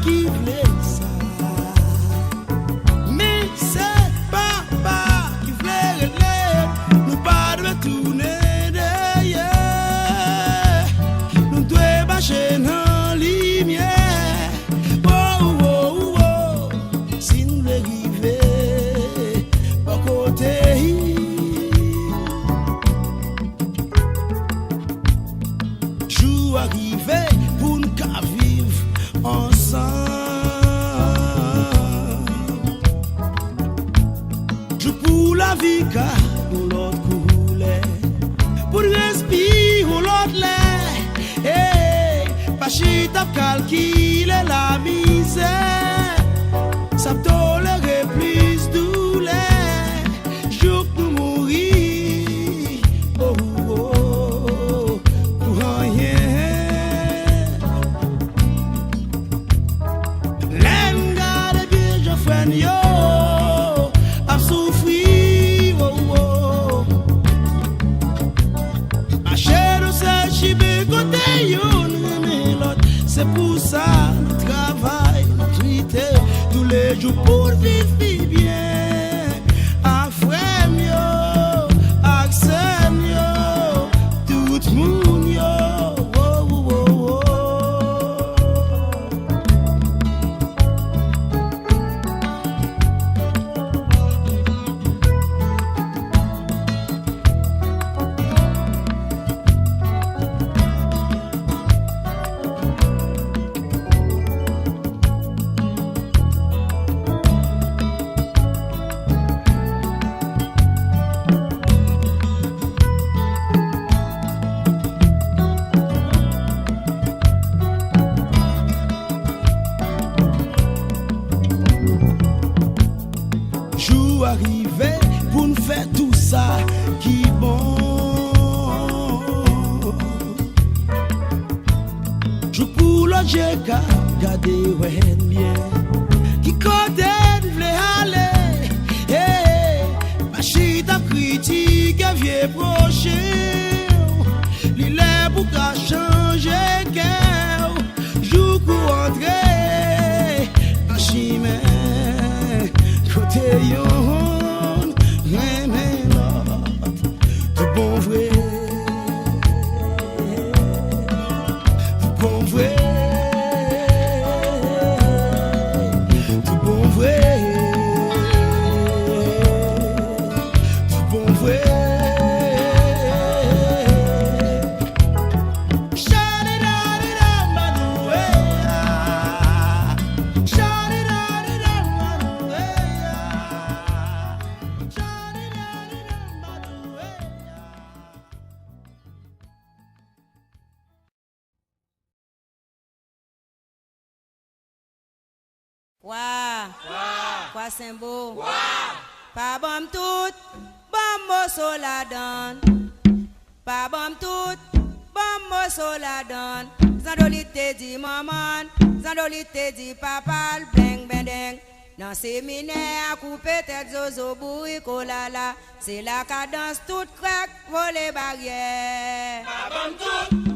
qui voulait ça. Mais c'est papa qui voulait régler. Nous pas de tourner derrière. Nous devons marcher dans la lumière. Oh, oh, oh, oh. Si nous voulons arriver, par côté. Jour arrivé pour nous vivre ensemble. Je pour la vie car pour l'autre couler, pour respirer pour l'autre l'air. Hey, pas chita t'as calculé la misère, ça tolérer plus douleur. Je peux mourir, oh, oh, pour rien. Yo, a souffrir, oh, oh. Ma chère, c'est chibé côté yo, c'est pour ça nous travaillons, nous traitons tous les jours pour vivre bien. A frère yo, a sœur yo, tout le monde yo. Arrivé pour nous faire tout ça qui bon. Je pour le j'ai garder bien qui côté voulait aller. Hey, ma chita critique vieux prochain. L'île pour qu'à changer cœur. Je pour entrer en chimère côté yo. Bon vrai, tout bon vrai, tout bon vrai, tout bon vrai. Quoi c'est beau, pas bon tout, bon mosso la donne, pas bon tout, bon mosso la donne. Zandolite dit maman, zandolite dit papa, bling bendeng. Dans séminaire, à couper tête zozo boui kolala, c'est la cadence toute craque, voler barrière. Pas bon tout.